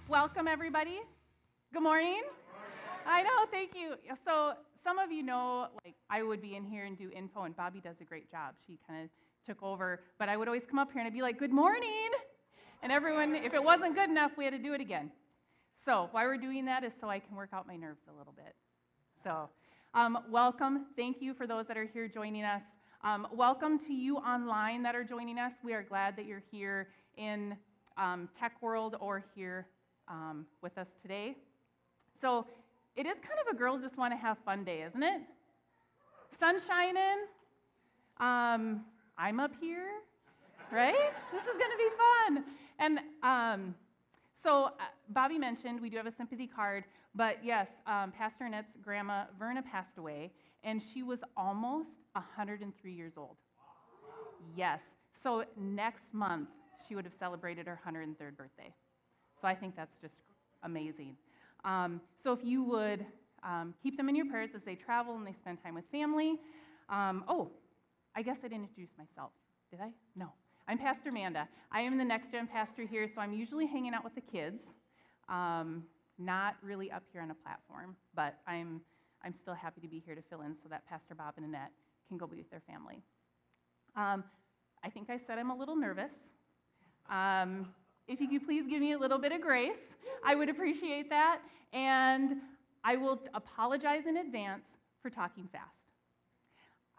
Welcome, everybody. Good morning. I know, thank you. So some of you know, I would be in here and do info, and Bobby does a great job. She kind of took over, but I would always come up here and I'd be like, good morning. And everyone, if it wasn't good enough, we had to do it again. So why we're doing that is so I can work out my nerves a little bit. So welcome. Thank you for those that are here joining us. Welcome to you online that are joining us. We are glad that you're here in Tech World or here with us today. So it is kind of a girls just want to have fun day, isn't it? Sun shining. I'm up here, right? This is going to be fun. And so Bobby mentioned we do have a sympathy card, but yes, Pastor Annette's grandma, Verna, passed away, and she was almost 103 years old. Yes. So next month, she would have celebrated her 103rd birthday. So I think that's just amazing. So if you would keep them in your prayers as they travel and they spend time with family. I guess I didn't introduce myself. Did I? No. I'm Pastor Manda. I am the NextGen pastor here, so I'm usually hanging out with the kids. Not really up here on a platform, but I'm still happy to be here to fill in so that Pastor Bob and Annette can go be with their family. I think I said I'm a little nervous. If you could please give me a little bit of grace, I would appreciate that. And I will apologize in advance for talking fast.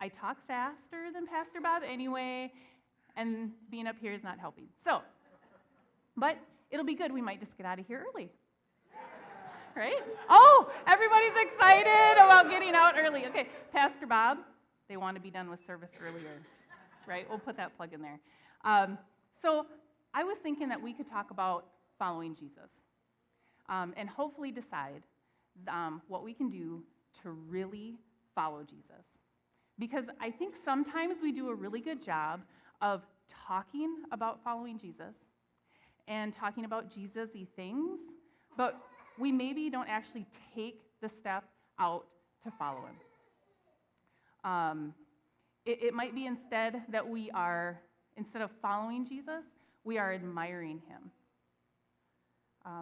I talk faster than Pastor Bob anyway, and being up here is not helping. So, but it'll be good. We might just get out of here early. Right? Oh, everybody's excited about getting out early. Okay, Pastor Bob, they want to be done with service earlier. Right? We'll put that plug in there. So I was thinking that we could talk about following Jesus and hopefully decide what we can do to really follow Jesus. Because I think sometimes we do a really good job of talking about following Jesus and talking about Jesus-y things, but we maybe don't actually take the step out to follow him. It might be instead that we are, instead of following Jesus, we are admiring him.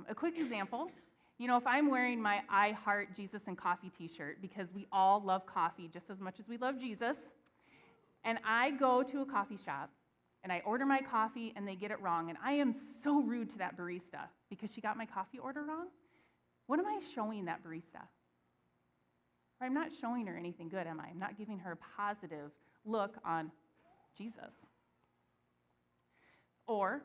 A quick example, if I'm wearing my I Heart Jesus and Coffee t-shirt, because we all love coffee just as much as we love Jesus, and I go to a coffee shop, and I order my coffee, and they get it wrong, and I am so rude to that barista because she got my coffee order wrong. What am I showing that barista? I'm not showing her anything good, am I? I'm not giving her a positive look on Jesus. Or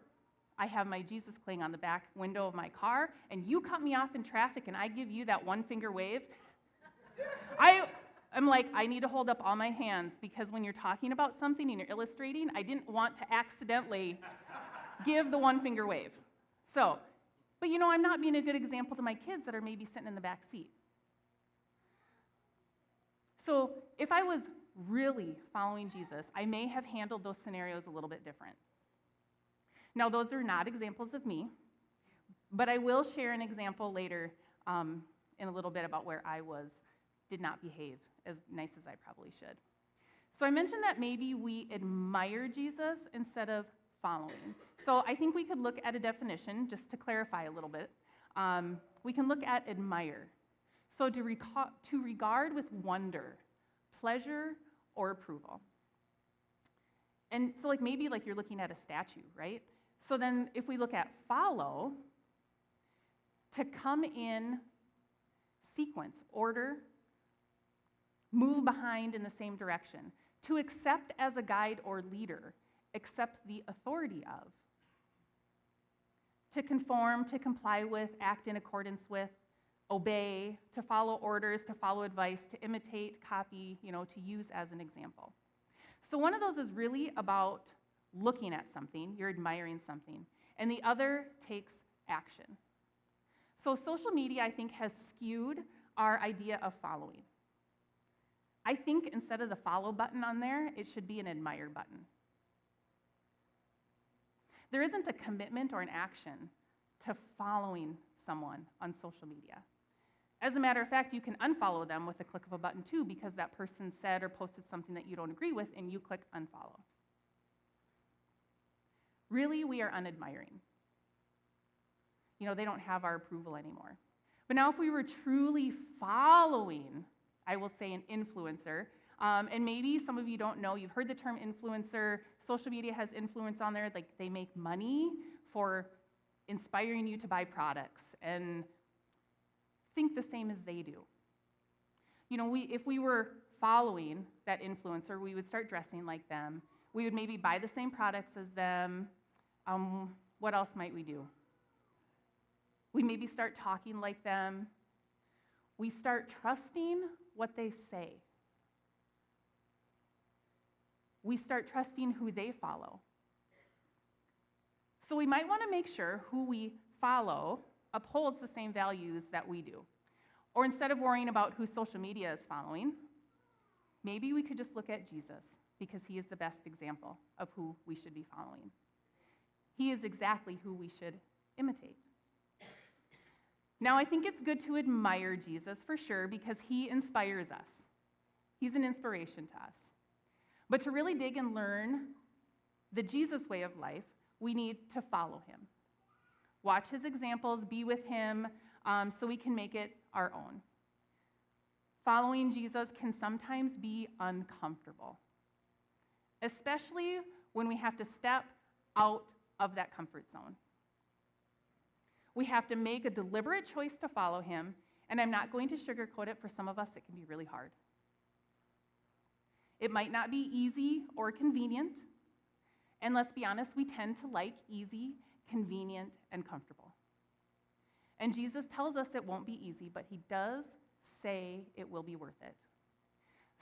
I have my Jesus playing on the back window of my car, and you cut me off in traffic, and I give you that one finger wave. I'm like, I need to hold up all my hands, because when you're talking about something and you're illustrating, I didn't want to accidentally give the one finger wave. So, but I'm not being a good example to my kids that are maybe sitting in the back seat. So if I was really following Jesus, I may have handled those scenarios a little bit different. Now, those are not examples of me, but I will share an example later in a little bit about where I did not behave as nice as I probably should. So I mentioned that maybe we admire Jesus instead of following. So I think we could look at a definition just to clarify a little bit. We can look at admire. So to regard with wonder, pleasure, or approval. And so maybe you're looking at a statue, right? So then if we look at follow, to come in sequence, order, move behind in the same direction, to accept as a guide or leader, accept the authority of, to conform, to comply with, act in accordance with, obey, to follow orders, to follow advice, to imitate, copy, to use as an example. So one of those is really about looking at something, you're admiring something, and the other takes action. So social media, I think, has skewed our idea of following. I think instead of the follow button on there, it should be an admire button. There isn't a commitment or an action to following someone on social media. As a matter of fact, you can unfollow them with a click of a button too, because that person said or posted something that you don't agree with, and you click unfollow. Really, we are unadmiring. they don't have our approval anymore. But now if we were truly following, I will say, an influencer, and maybe some of you don't know, you've heard the term influencer. Social media has influence on there, like they make money for inspiring you to buy products and think the same as they do. If we were following that influencer, we would start dressing like them. We would maybe buy the same products as them. What else might we do? We maybe start talking like them. We start trusting what they say. We start trusting who they follow. So we might want to make sure who we follow upholds the same values that we do. Or instead of worrying about who social media is following, maybe we could just look at Jesus, because he is the best example of who we should be following. He is exactly who we should imitate. Now, I think it's good to admire Jesus for sure, because he inspires us. He's an inspiration to us. But to really dig and learn the Jesus way of life, we need to follow him. Watch his examples, be with him, so we can make it our own. Following Jesus can sometimes be uncomfortable, especially when we have to step out of that comfort zone. We have to make a deliberate choice to follow him, and I'm not going to sugarcoat it. For some of us, it can be really hard. It might not be easy or convenient, and let's be honest, we tend to like easy, convenient, and comfortable. And Jesus tells us it won't be easy, but he does say it will be worth it.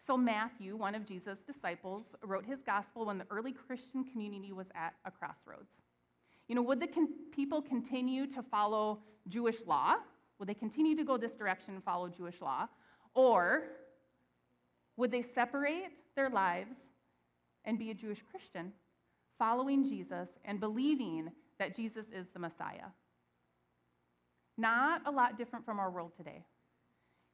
So Matthew, one of Jesus' disciples, wrote his gospel when the early Christian community was at a crossroads. Would the people continue to follow Jewish law? Would they continue to go this direction and follow Jewish law? Or would they separate their lives and be a Jewish Christian, following Jesus and believing that Jesus is the Messiah? Not a lot different from our world today.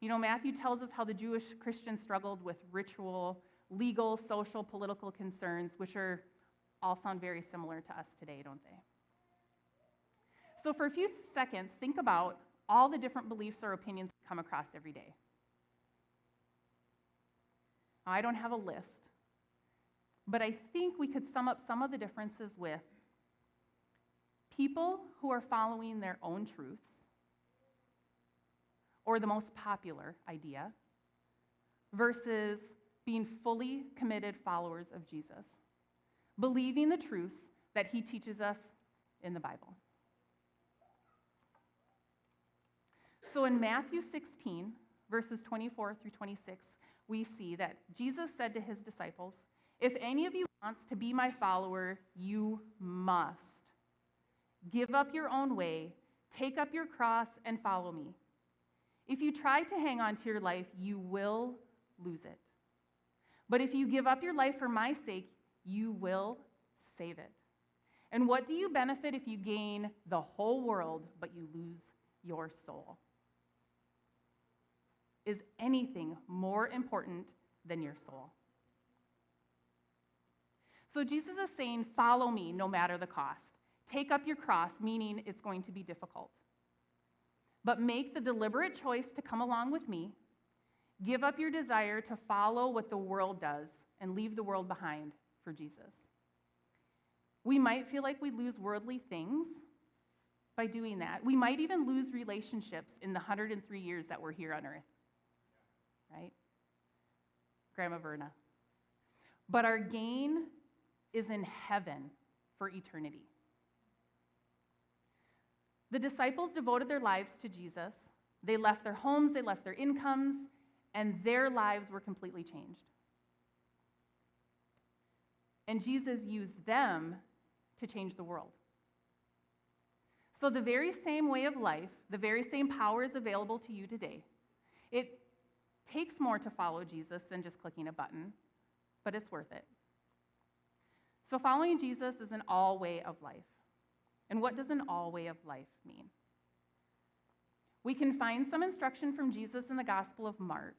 Matthew tells us how the Jewish Christians struggled with ritual, legal, social, political concerns, which all sound very similar to us today, don't they? So for a few seconds, think about all the different beliefs or opinions we come across every day. I don't have a list, but I think we could sum up some of the differences with people who are following their own truths, or the most popular idea, versus being fully committed followers of Jesus, believing the truths that he teaches us in the Bible. So in Matthew 16, verses 24 through 26, we see that Jesus said to his disciples, "If any of you wants to be my follower, you must give up your own way, take up your cross, and follow me. If you try to hang on to your life, you will lose it. But if you give up your life for my sake, you will save it. And what do you benefit if you gain the whole world, but you lose your soul? Is anything more important than your soul?" So Jesus is saying, follow me no matter the cost. Take up your cross, meaning it's going to be difficult. But make the deliberate choice to come along with me. Give up your desire to follow what the world does and leave the world behind for Jesus. We might feel like we lose worldly things by doing that. We might even lose relationships in the 103 years that we're here on earth. Right? Grandma Verna. But our gain is in heaven for eternity. The disciples devoted their lives to Jesus. They left their homes, they left their incomes, and their lives were completely changed. And Jesus used them to change the world. So the very same way of life, the very same power is available to you today. It takes more to follow Jesus than just clicking a button, but it's worth it. So following Jesus is an all way of life. And what does an all way of life mean? We can find some instruction from Jesus in the Gospel of Mark.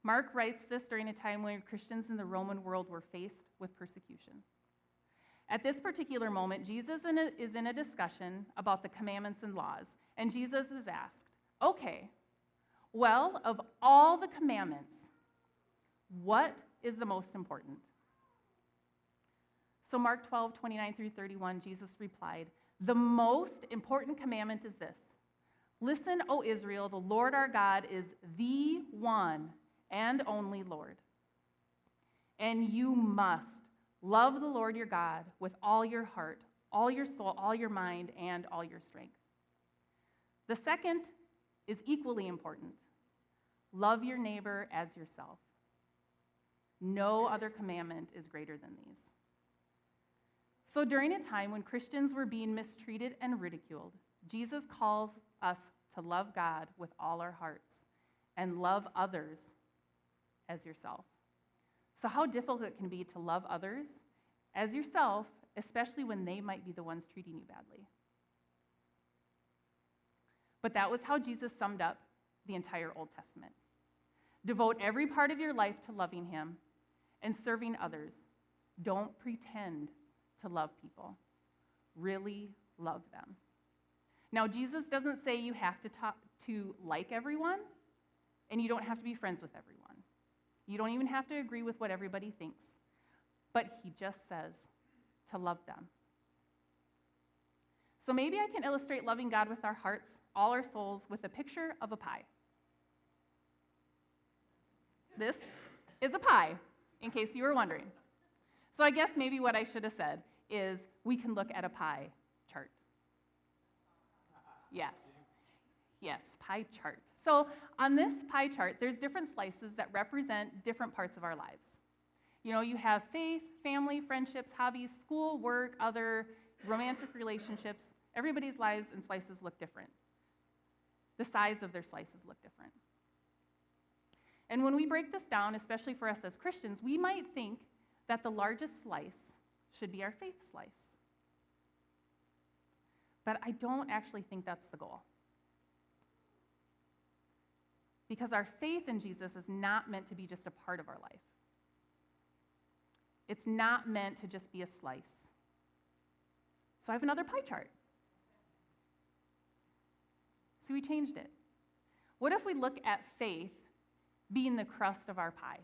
Mark writes this during a time when Christians in the Roman world were faced with persecution. At this particular moment, Jesus is in a discussion about the commandments and laws, and Jesus is asked, okay, well, of all the commandments, what is the most important? So Mark 12, 29 through 31, Jesus replied, the most important commandment is this. Listen, O Israel, the Lord our God is the one and only Lord. And you must love the Lord your God with all your heart, all your soul, all your mind, and all your strength. The second is equally important. Love your neighbor as yourself. No other commandment is greater than these. So during a time when Christians were being mistreated and ridiculed, Jesus calls us to love God with all our hearts and love others as yourself. So how difficult it can be to love others as yourself, especially when they might be the ones treating you badly. But that was how Jesus summed up the entire Old Testament. Devote every part of your life to loving him and serving others. Don't pretend to love people. Really love them. Now, Jesus doesn't say you have to like everyone, and you don't have to be friends with everyone. You don't even have to agree with what everybody thinks. But he just says to love them. So maybe I can illustrate loving God with our hearts, all our souls, with a picture of a pie. This is a pie, in case you were wondering. So I guess maybe what I should have said is we can look at a pie chart. Yes, pie chart. So on this pie chart, there's different slices that represent different parts of our lives. You know, you have faith, family, friendships, hobbies, school, work, other romantic relationships. Everybody's lives and slices look different. The size of their slices look different. And when we break this down, especially for us as Christians, we might think that the largest slice should be our faith slice. But I don't actually think that's the goal. Because our faith in Jesus is not meant to be just a part of our life. It's not meant to just be a slice. So I have another pie chart. So we changed it. What if we look at faith being the crust of our pie?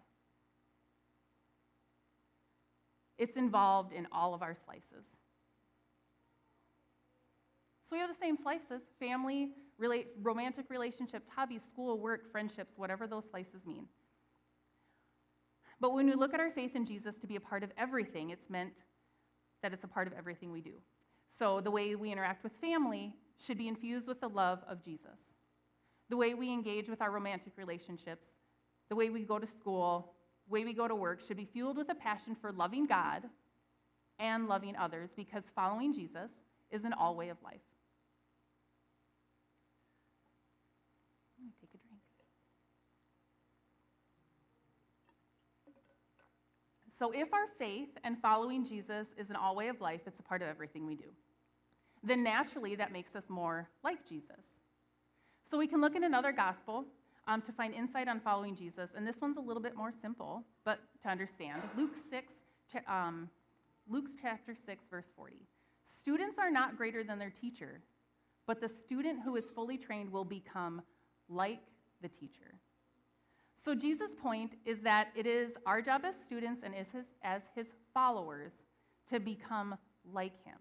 It's involved in all of our slices. So we have the same slices: family, romantic relationships, hobbies, school, work, friendships, whatever those slices mean. But when we look at our faith in Jesus to be a part of everything, it's meant that it's a part of everything we do. So the way we interact with family should be infused with the love of Jesus. The way we engage with our romantic relationships, the way we go to school, the way we go to work should be fueled with a passion for loving God and loving others, because following Jesus is an all way of life. Let me take a drink. So if our faith and following Jesus is an all way of life, it's a part of everything we do, then naturally that makes us more like Jesus. So we can look in another gospel to find insight on following Jesus, and this one's a little bit more simple, but to understand. Luke's chapter 6, verse 40. Students are not greater than their teacher, but the student who is fully trained will become like the teacher. So Jesus' point is that it is our job as students and as his followers to become like him.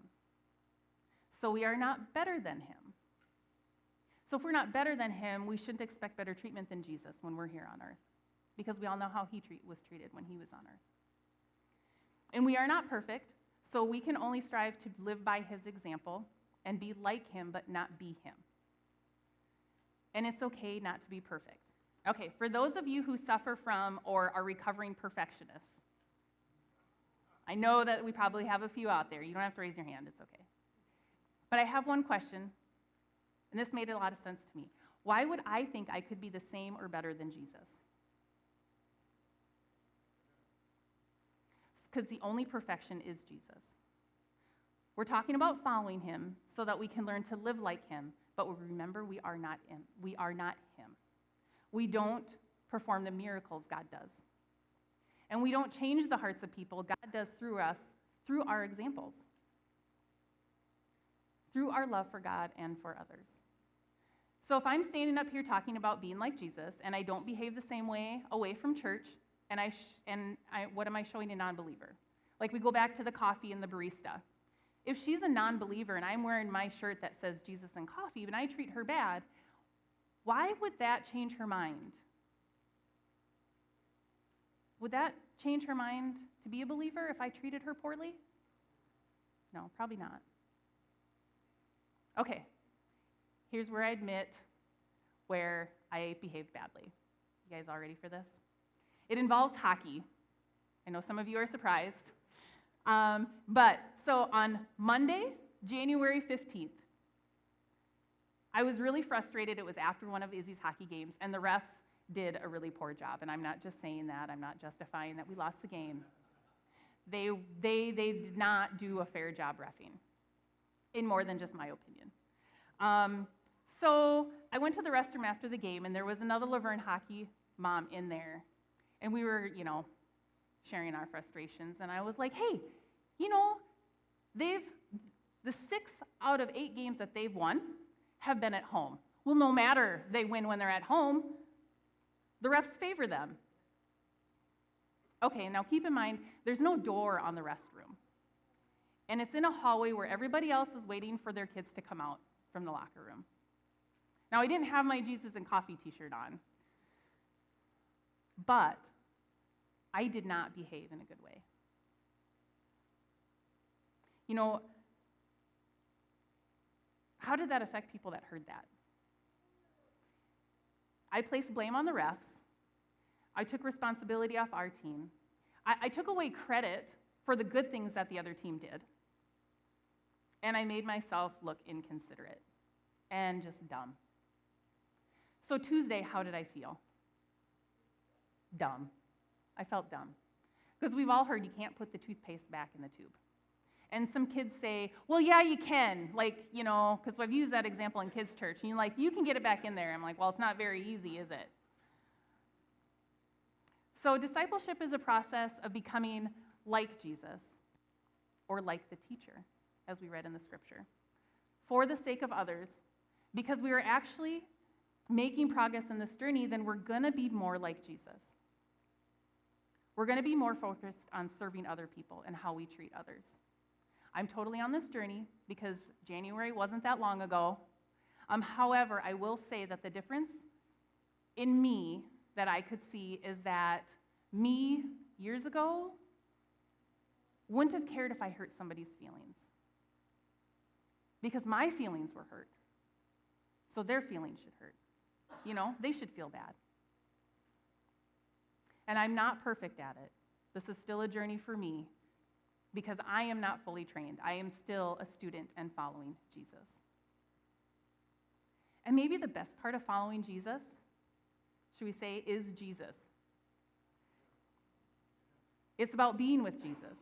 So we are not better than him. So if we're not better than him, we shouldn't expect better treatment than Jesus when we're here on earth, because we all know how he was treated when he was on earth. And we are not perfect, so we can only strive to live by his example and be like him, but not be him. And it's okay not to be perfect. Okay, for those of you who suffer from or are recovering perfectionists, I know that we probably have a few out there. You don't have to raise your hand, it's okay. But I have one question, and this made a lot of sense to me. Why would I think I could be the same or better than Jesus? Because the only perfection is Jesus. We're talking about following him so that we can learn to live like him, but remember, we are not him. We don't perform the miracles God does. And we don't change the hearts of people. God does through us through our examples, through our love for God and for others. So if I'm standing up here talking about being like Jesus and I don't behave the same way away from church, what am I showing a non-believer? Like we go back to the coffee and the barista. If she's a non-believer and I'm wearing my shirt that says Jesus and coffee and I treat her bad, why would that change her mind? Would that change her mind to be a believer if I treated her poorly? No, probably not. Okay, here's where I admit where I behaved badly. You guys all ready for this? It involves hockey. I know some of you are surprised. So on Monday, January 15th, I was really frustrated. It was after one of Izzy's hockey games, and the refs did a really poor job. And I'm not just saying that. I'm not justifying that we lost the game. They did not do a fair job reffing, in more than just my opinion. So I went to the restroom after the game, and there was another Laverne hockey mom in there. And we were, sharing our frustrations. And I was like, hey, the 6 out of 8 games that they've won have been at home. Well, no matter they win when they're at home, the refs favor them. Okay, now keep in mind, there's no door on the restroom. And it's in a hallway where everybody else is waiting for their kids to come out from the locker room. Now, I didn't have my Jesus and coffee t-shirt on, but I did not behave in a good way. How did that affect people that heard that? I placed blame on the refs. I took responsibility off our team. I took away credit for the good things that the other team did. And I made myself look inconsiderate and just dumb. So Tuesday, how did I feel? Dumb. I felt dumb. Because we've all heard you can't put the toothpaste back in the tube. And some kids say, well, yeah, you can, because I've used that example in kids' church, and you can get it back in there. I'm like, well, it's not very easy, is it? So discipleship is a process of becoming like Jesus, or like the teacher, as we read in the scripture, for the sake of others, because we are actually making progress in this journey, then we're going to be more like Jesus. We're going to be more focused on serving other people and how we treat others. I'm totally on this journey because January wasn't that long ago. However, I will say that the difference in me that I could see is that me years ago wouldn't have cared if I hurt somebody's feelings, because my feelings were hurt. So their feelings should hurt. They should feel bad. And I'm not perfect at it. This is still a journey for me, because I am not fully trained. I am still a student and following Jesus. And maybe the best part of following Jesus, should we say, is Jesus. It's about being with Jesus.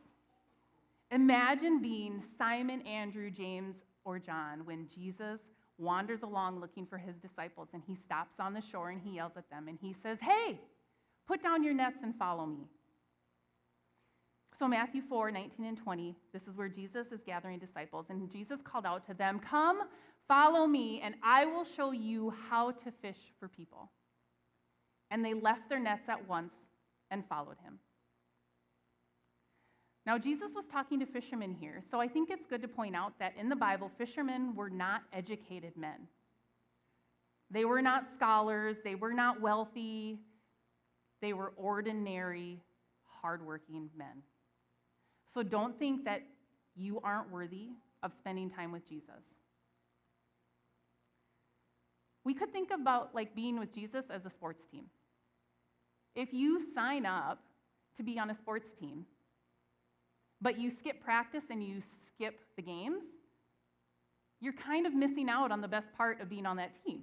Imagine being Simon, Andrew, James, or John when Jesus wanders along looking for his disciples, and he stops on the shore and he yells at them and he says, hey, put down your nets and follow me. So Matthew 4:19 and 20, this is where Jesus is gathering disciples, and Jesus called out to them, come, follow me, and I will show you how to fish for people. And they left their nets at once and followed him. Now, Jesus was talking to fishermen here, so I think it's good to point out that in the Bible, fishermen were not educated men. They were not scholars, they were not wealthy, they were ordinary, hardworking men. So don't think that you aren't worthy of spending time with Jesus. We could think about being with Jesus as a sports team. If you sign up to be on a sports team, but you skip practice and you skip the games, you're kind of missing out on the best part of being on that team.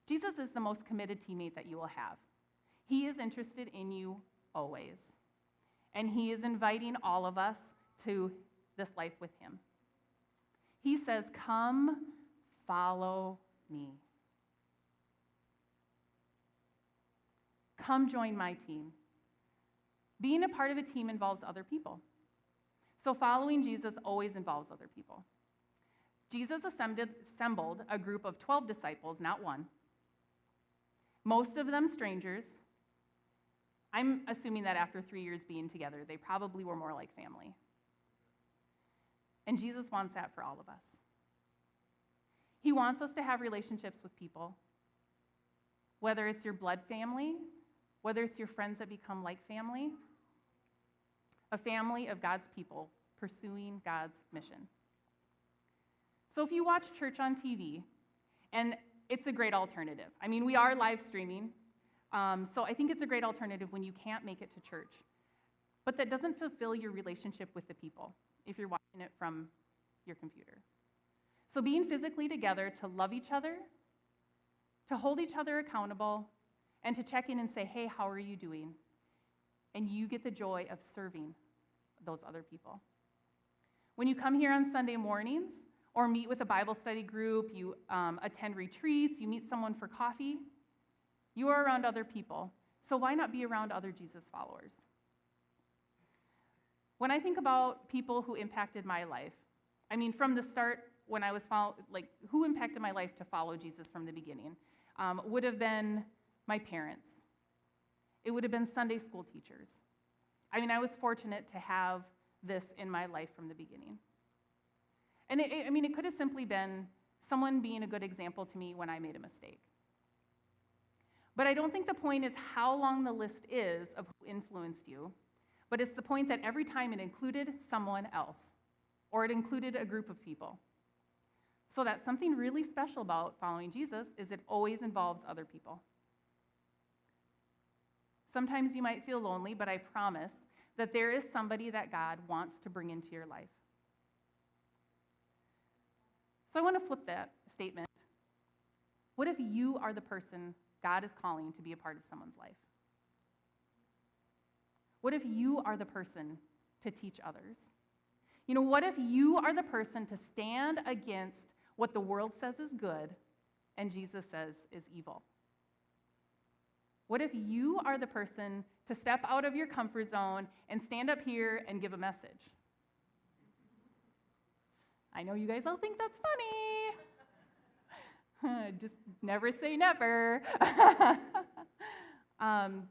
Jesus is the most committed teammate that you will have. He is interested in you always. And he is inviting all of us to this life with him. He says, come, follow me. Come join my team. Being a part of a team involves other people. So following Jesus always involves other people. Jesus assembled a group of 12 disciples, not one. Most of them strangers. I'm assuming that after 3 years being together, they probably were more like family. And Jesus wants that for all of us. He wants us to have relationships with people, whether it's your blood family, whether it's your friends that become like family, a family of God's people pursuing God's mission. So if you watch church on TV, and it's a great alternative. I mean, we are live streaming, so I think it's a great alternative when you can't make it to church. But that doesn't fulfill your relationship with the people if you're watching it from your computer. So being physically together to love each other, to hold each other accountable, and to check in and say, hey, how are you doing? And you get the joy of serving those other people. When you come here on Sunday mornings, or meet with a Bible study group, you attend retreats, you meet someone for coffee, you are around other people. So why not be around other Jesus followers? When I think about people who impacted my life, I mean, from the start, when I was who impacted my life to follow Jesus from the beginning, would have been my parents. It would have been Sunday school teachers. I mean, I was fortunate to have this in my life from the beginning. And it could have simply been someone being a good example to me when I made a mistake. But I don't think the point is how long the list is of who influenced you, but it's the point that every time it included someone else, or it included a group of people. So that's something really special about following Jesus is it always involves other people. Sometimes you might feel lonely, but I promise that there is somebody that God wants to bring into your life. So I want to flip that statement. What if you are the person God is calling to be a part of someone's life? What if you are the person to teach others? What if you are the person to stand against what the world says is good and Jesus says is evil? What if you are the person to step out of your comfort zone and stand up here and give a message? I know you guys all think that's funny. Just never say never. I'm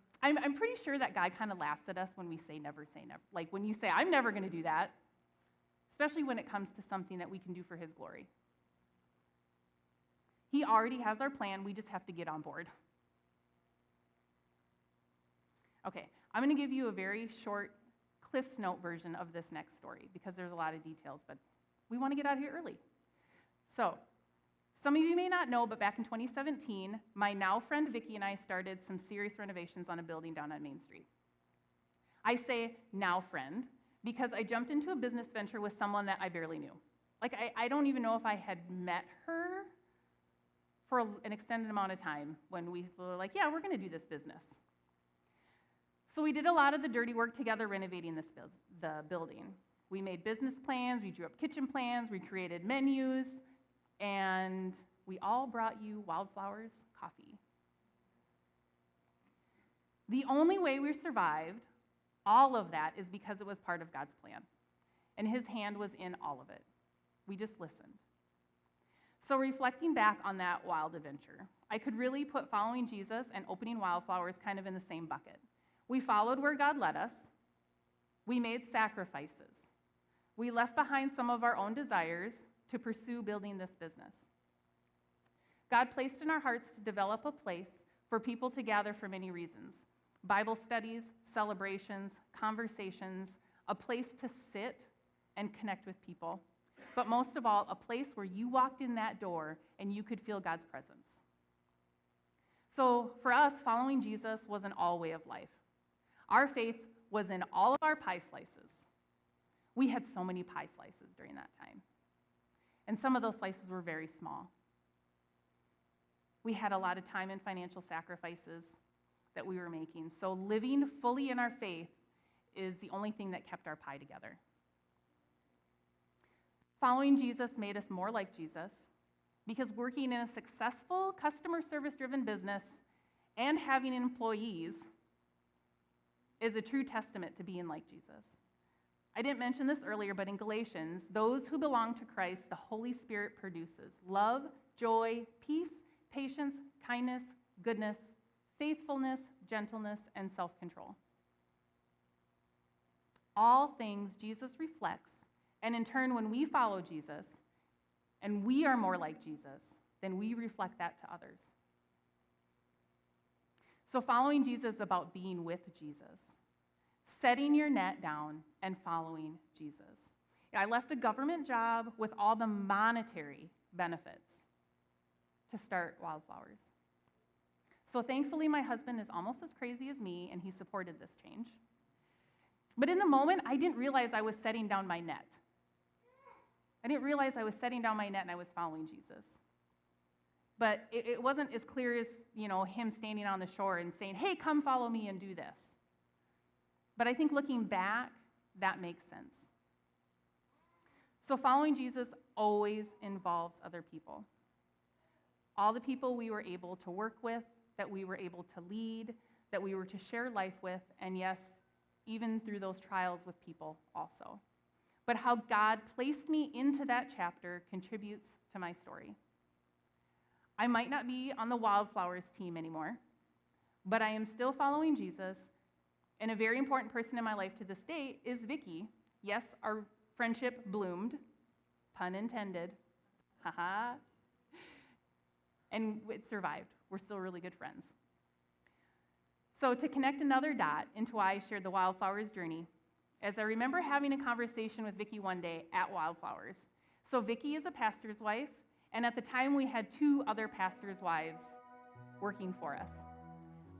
pretty sure that God kind of laughs at us when we say never. Like when you say, I'm never going to do that, especially when it comes to something that we can do for his glory. He already has our plan. We just have to get on board. Okay, I'm going to give you a very short Cliff's Note version of this next story because there's a lot of details, but we want to get out of here early. So, some of you may not know, but back in 2017, my now friend Vicki and I started some serious renovations on a building down on Main Street. I say now friend because I jumped into a business venture with someone that I barely knew. I don't even know if I had met her for an extended amount of time when we were like, yeah, we're going to do this business. So we did a lot of the dirty work together renovating the building. We made business plans, we drew up kitchen plans, we created menus, and we all brought you Wildflowers coffee. The only way we survived all of that is because it was part of God's plan, and his hand was in all of it. We just listened. So reflecting back on that wild adventure, I could really put following Jesus and opening Wildflowers kind of in the same bucket. We followed where God led us. We made sacrifices. We left behind some of our own desires to pursue building this business. God placed in our hearts to develop a place for people to gather for many reasons. Bible studies, celebrations, conversations, a place to sit and connect with people. But most of all, a place where you walked in that door and you could feel God's presence. So for us, following Jesus was an all way of life. Our faith was in all of our pie slices. We had so many pie slices during that time. And some of those slices were very small. We had a lot of time and financial sacrifices that we were making. So living fully in our faith is the only thing that kept our pie together. Following Jesus made us more like Jesus because working in a successful customer service-driven business and having employees is a true testament to being like Jesus. I didn't mention this earlier, but in Galatians, those who belong to Christ, the Holy Spirit produces love, joy, peace, patience, kindness, goodness, faithfulness, gentleness, and self-control. All things Jesus reflects, and in turn, when we follow Jesus, and we are more like Jesus, then we reflect that to others. So following Jesus is about being with Jesus, setting your net down and following Jesus. I left a government job with all the monetary benefits to start Wildflowers. So thankfully, my husband is almost as crazy as me, and he supported this change. But in the moment, I didn't realize I was setting down my net. I didn't realize I was setting down my net and I was following Jesus. But it wasn't as clear as, him standing on the shore and saying, hey, come follow me and do this. But I think looking back, that makes sense. So following Jesus always involves other people. All the people we were able to work with, that we were able to lead, that we were to share life with, and yes, even through those trials with people also. But how God placed me into that chapter contributes to my story. I might not be on the Wildflowers team anymore, but I am still following Jesus, and a very important person in my life to this day is Vicky. Yes, our friendship bloomed, pun intended, haha, and it survived. We're still really good friends. So to connect another dot into why I shared the Wildflowers journey, as I remember having a conversation with Vicky one day at Wildflowers. So Vicky is a pastor's wife, and at the time we had 2 other pastors' wives working for us.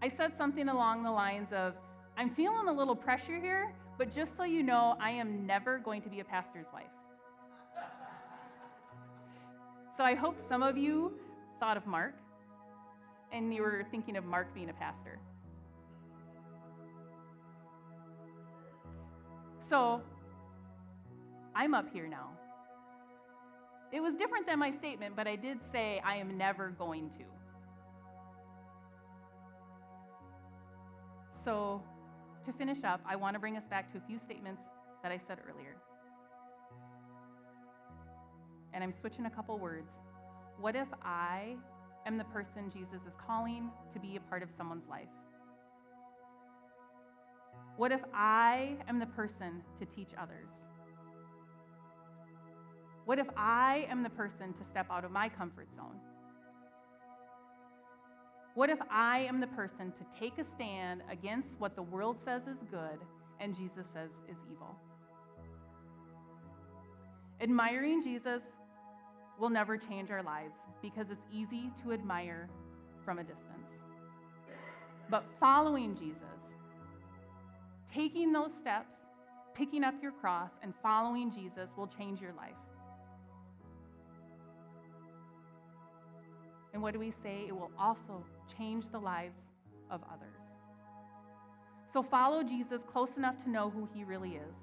I said something along the lines of, I'm feeling a little pressure here, but just so you know, I am never going to be a pastor's wife. So I hope some of you thought of Mark, and you were thinking of Mark being a pastor. So I'm up here now. It was different than my statement, but I did say I am never going to. So to finish up, I want to bring us back to a few statements that I said earlier. And I'm switching a couple words. What if I am the person Jesus is calling to be a part of someone's life? What if I am the person to teach others? What if I am the person to step out of my comfort zone? What if I am the person to take a stand against what the world says is good and Jesus says is evil? Admiring Jesus will never change our lives because it's easy to admire from a distance. But following Jesus, taking those steps, picking up your cross, and following Jesus will change your life. And what do we say? It will also change the lives of others. So follow Jesus close enough to know who he really is,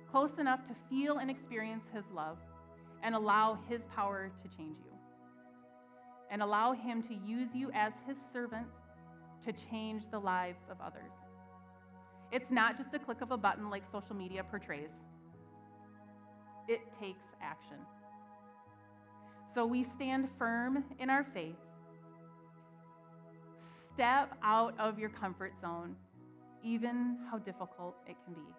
close enough to feel and experience his love, and allow his power to change you. And allow him to use you as his servant to change the lives of others. It's not just a click of a button like social media portrays. It takes action. So we stand firm in our faith. Step out of your comfort zone, even how difficult it can be.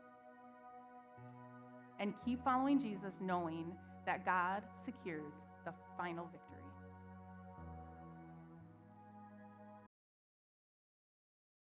And keep following Jesus, knowing that God secures the final victory.